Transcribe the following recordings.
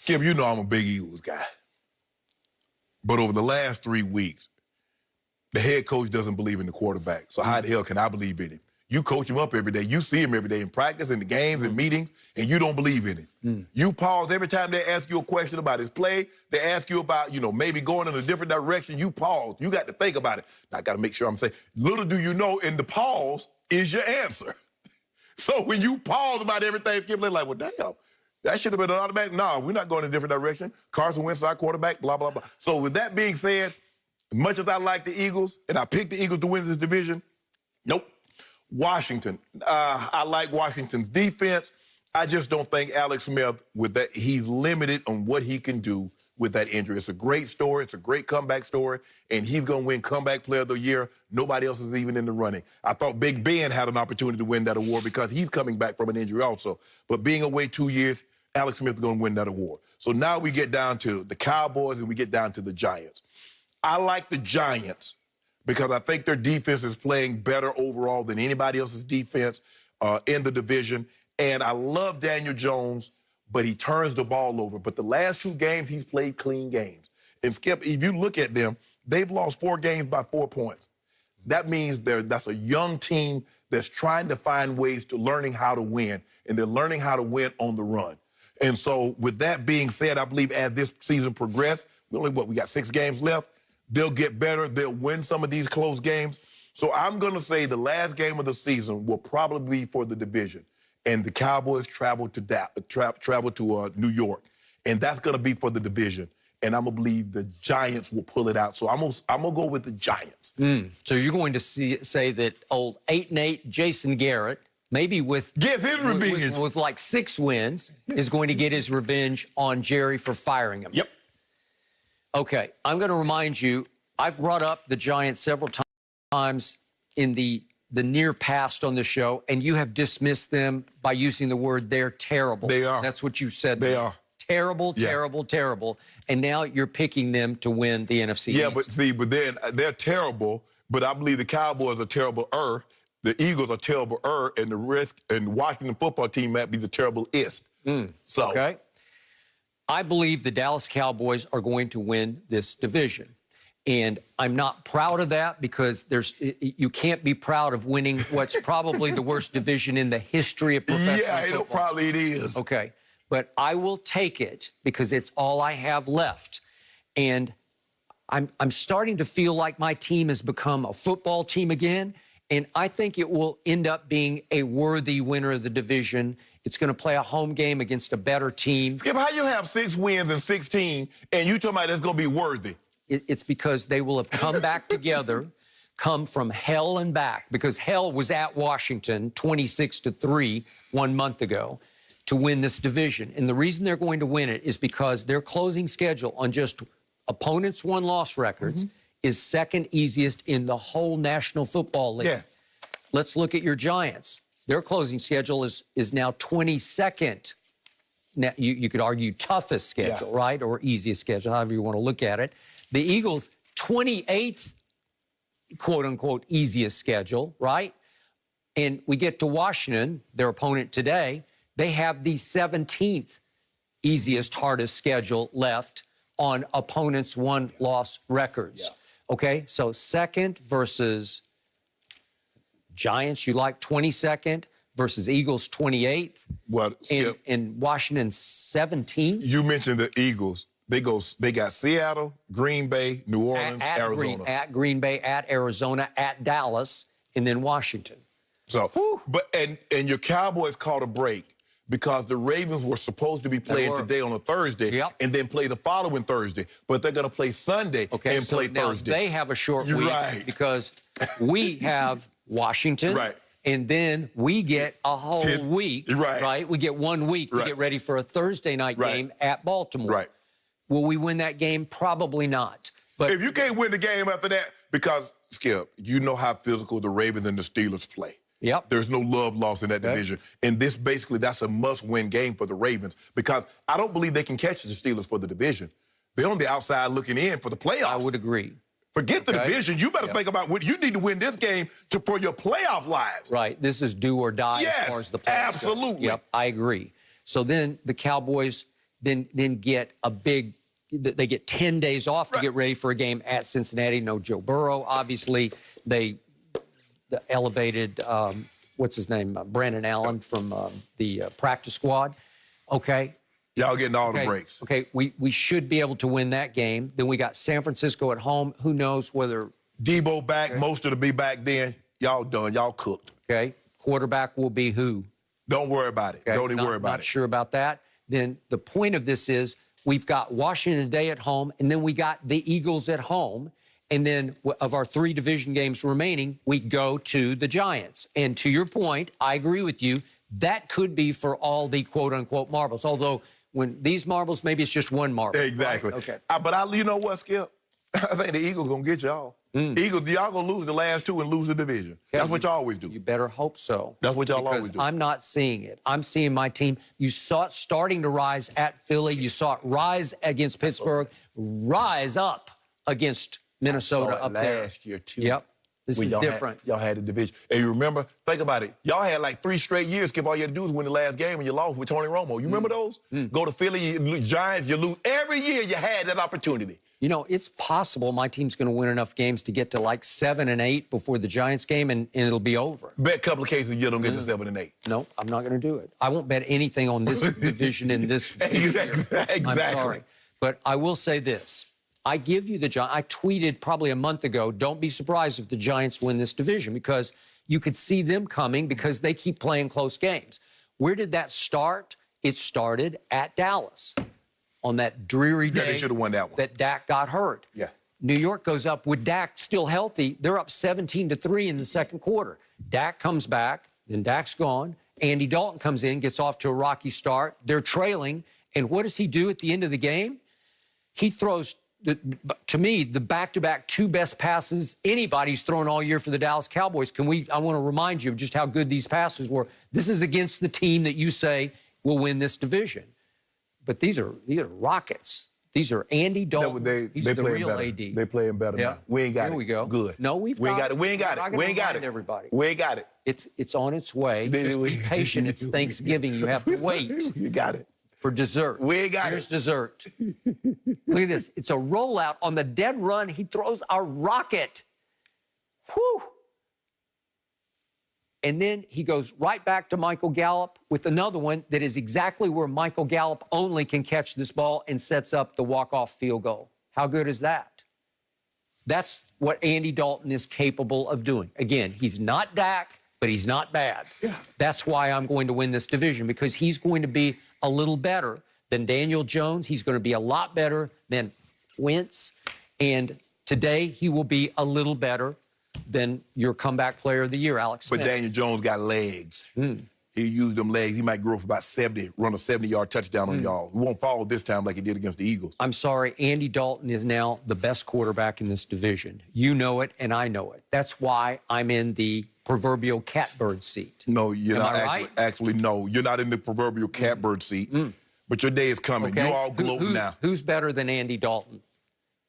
Skip, you know I'm a big Eagles guy. But over the last 3 weeks, the head coach doesn't believe in the quarterback. So how the hell can I believe in him? You coach him up every day. You see him every day in practice, in the games, and meetings, and you don't believe in him. You pause every time they ask you a question about his play. They ask you about, maybe going in a different direction. You pause. You got to think about it. Now, I got to make sure I'm saying, little do you know, in the pause is your answer. So when you pause about everything, Skip, they're like, well, damn, that should have been an automatic. No, we're not going in a different direction. Carson Wentz, our quarterback, blah, blah, blah. So with that being said, as much as I like the Eagles, and I picked the Eagles to win this division, nope. Washington. I like Washington's defense. I just don't think Alex Smith, with that, he's limited on what he can do with that injury. It's a great story. It's a great comeback story, and he's going to win Comeback Player of the Year. Nobody else is even in the running. I thought Big Ben had an opportunity to win that award because he's coming back from an injury also. But being away 2 years, Alex Smith is going to win that award. So now we get down to the Cowboys and we get down to the Giants. I like the Giants because I think their defense is playing better overall than anybody else's defense in the division. And I love Daniel Jones, but he turns the ball over. But the last 2 games, he's played clean games. And, Skip, if you look at them, they've lost 4 games by 4 points. That means that's a young team that's trying to find ways to learning how to win, and they're learning how to win on the run. And so with that being said, I believe as this season progresses, we got 6 games left, they'll get better. They'll win some of these close games. So I'm going to say the last game of the season will probably be for the division. And the Cowboys travel to New York. And that's going to be for the division. And I'm going to believe the Giants will pull it out. So I'm going to go with the Giants. So you're going to say that old 8-8 Jason Garrett, maybe with like 6 wins, is going to get his revenge on Jerry for firing him. Yep. Okay, I'm going to remind you, I've brought up the Giants several times in the near past on the show, and you have dismissed them by using the word they're terrible. They are. That's what you said. They are. Terrible, terrible, terrible. And now you're picking them to win the NFC East. Yeah, but see, they're terrible, but I believe the Cowboys are terrible-er, the Eagles are terrible-er, and the Washington football team might be the terrible-ist. So. Okay. I believe the Dallas Cowboys are going to win this division. And I'm not proud of that because you can't be proud of winning what's probably the worst division in the history of professional football. Probably it is. Okay. But I will take it because it's all I have left. And I'm starting to feel like my team has become a football team again. And I think it will end up being a worthy winner of the division. It's going to play a home game against a better team. Skip, how you have 6 wins in 16, and you talking about it's going to be worthy? It's because they will have come back together, come from hell and back, because hell was at Washington 26-3 1 month ago to win this division. And the reason they're going to win it is because their closing schedule on just opponents' won-loss records is second easiest in the whole National Football League. Yeah. Let's look at your Giants. Their closing schedule is now 22nd. Now, you could argue toughest schedule, right? Or easiest schedule, however you want to look at it. The Eagles, 28th, quote-unquote, easiest schedule, right? And we get to Washington, their opponent today. They have the 17th easiest, hardest schedule left on opponents' one-loss records. Okay, so second versus Giants, you like 22nd versus Eagles 28th. Well, Skip, and Washington 17th. You mentioned the Eagles. They got Seattle, Green Bay, New Orleans, Arizona. At Green Bay, at Arizona, at Dallas, and then Washington. So, and your Cowboys caught a break because the Ravens were supposed to be playing today on a Thursday and then play the following Thursday. But they're going to play Sunday and play Thursday. They have a short week because we have Washington. And then we get a whole week, right? We get 1 week to get ready for a Thursday night game at Baltimore. Will we win that game? Probably not. But if you can't win the game after that, because, Skip, you know how physical the Ravens and the Steelers play. There's no love lost in that division. And this, basically, that's a must-win game for the Ravens because I don't believe they can catch the Steelers for the division. They're on the outside looking in for the playoffs. I would agree. Forget the division. You better think about what you need to win this game for your playoff lives. Right. This is do or die as far as the playoffs absolutely. go. I agree. So then the Cowboys then get a big. They get 10 days off to get ready for a game at Cincinnati. No Joe Burrow, obviously. They elevated, what's his name, Brandon Allen from the practice squad. Okay. Y'all getting all the breaks. Okay, we should be able to win that game. Then we got San Francisco at home. Who knows whether... Debo back, most of the be back then. Y'all done. Y'all cooked. Okay. Quarterback will be who? Don't worry about it. Okay? Don't even worry about Not it. sure about that. Then the point of this is we've got Washington today at home, and then we got the Eagles at home. And then of our 3 division games remaining, we go to the Giants. And to your point, I agree with you. That could be for all the quote-unquote marbles. Although when these marbles, maybe it's just one marble. Exactly. Right? Okay. But you know what, Skip? I think the Eagles going to get y'all. Eagles, y'all going to lose the last 2 and lose the division. Okay. That's what y'all always do. You better hope so. That's what y'all always do. Because I'm not seeing it. I'm seeing my team. You saw it starting to rise at Philly. You saw it rise against Pittsburgh, rise up against Minnesota up there. Last year, too. Yep. This is different. Y'all had the division. And you remember, think about it. Y'all had like 3 straight years. Skip, all you had to do was win the last game and you lost with Tony Romo. You remember those? Go to Philly, you lose, Giants, you lose. Every year you had that opportunity. You know, it's possible my team's going to win enough games to get to like 7 and 8 before the Giants game, and it'll be over. Bet a couple of cases you don't get to 7 and 8. No, I'm not going to do it. I won't bet anything on this division in this Exactly. I'm sorry. But I will say this. I give you the Giants. I tweeted probably a month ago, don't be surprised if the Giants win this division, because you could see them coming because they keep playing close games. Where did that start? It started at Dallas on that dreary day they should have won that one. that Dak got hurt. Yeah. New York goes up with Dak still healthy. They're up 17-3 in the second quarter. Dak comes back, then Dak's gone. Andy Dalton comes in, gets off to a rocky start. They're trailing. And what does he do at the end of the game? He throws, to me, the back-to-back 2 best passes anybody's thrown all year for the Dallas Cowboys. I want to remind you of just how good these passes were. This is against the team that you say will win this division. But these are Rockets. These are Andy Dalton. He's the real better. AD. They playing better now. We ain't got it. Here we go. Good. No, we ain't got it. We ain't got it. We ain't got it. Everybody. We ain't got it. It's on its way. Just be patient. It's Thanksgiving. You have to wait. You got it. For dessert. We ain't got Here's it. dessert. Look at this. It's a rollout on the dead run. He throws a rocket. Whew. And then he goes right back to Michael Gallup with another one that is exactly where Michael Gallup only can catch this ball and sets up the walk-off field goal. How good is that? That's what Andy Dalton is capable of doing. Again, he's not Dak, but he's not bad. Yeah. That's why I'm going to win this division, because he's going to be a little better than Daniel Jones. He's going to be a lot better than Wentz. And today he will be a little better than your comeback player of the year, Alex Smith. But Daniel Jones got legs. He used them legs. He might grow for about 70, run a 70-yard touchdown on y'all. He won't fall this time like he did against the Eagles. I'm sorry, Andy Dalton is now the best quarterback in this division. You know it, and I know it. That's why I'm in the proverbial catbird seat. No, you're not. Right? Actually, no. You're not in the proverbial catbird seat. But your day is coming. Okay. You're all gloating now. Who's better than Andy Dalton?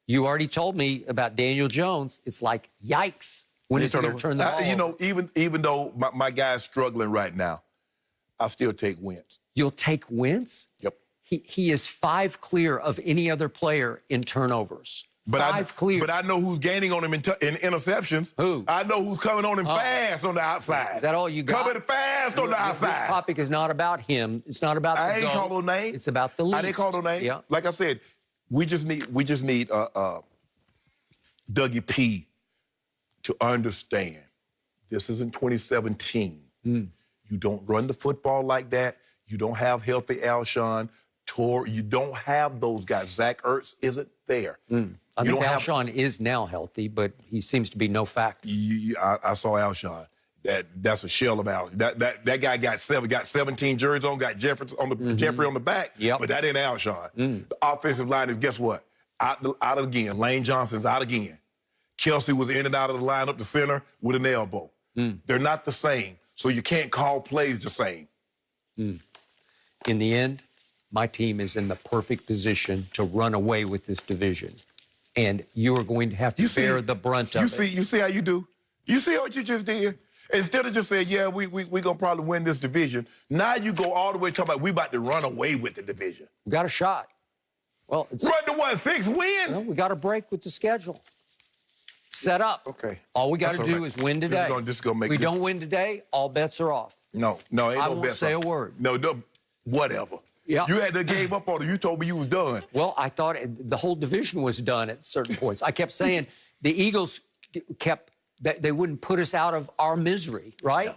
You already told me about Daniel Jones. It's like, yikes. When is he going to turn the ball You know, over? even though my guy's struggling right now, I'll still take Wentz. You'll take Wentz? Yep. He is 5 clear of any other player in turnovers. But 5 clear. But I know who's gaining on him in interceptions. Who? I know who's coming on him fast on the outside. Is that all you got? Coming fast on the outside. This topic is not about him. It's not about the I ain't GOAT. call no name. It's about the least. I didn't call no name. Yeah. Like I said, we just need Dougie P to understand this isn't 2017. You don't run the football like that. You don't have healthy Alshon. You don't have those guys. Zach Ertz isn't there. I think Alshon is now healthy, but he seems to be no factor. I saw Alshon. That's a shell of Al. That guy got 17 jerseys on, got Jeffrey on the back, but that ain't Alshon. The offensive line is, guess what? Out again. Lane Johnson's out again. Kelsey was in and out of the line up the center with an elbow. They're not the same, so you can't call plays the same. In the end, my team is in the perfect position to run away with this division. And you are going to have to bear the brunt of it. You see how you do? You see what you just did? Instead of just saying, yeah, we going to probably win this division, now you go all the way talking about we about to run away with the division. We got a shot. Well, it's... Run to what, 6 wins? Well, we got a break with the schedule. Set up. Okay. All we got to do is win today. This is gonna make we this... don't win today, all bets are off. No, ain't no bets. I won't say a word. No, whatever. Yeah. You had to gave up on it. You told me you was done. Well, I thought the whole division was done at certain points. I kept saying the Eagles kept, that they wouldn't put us out of our misery, right? Yeah.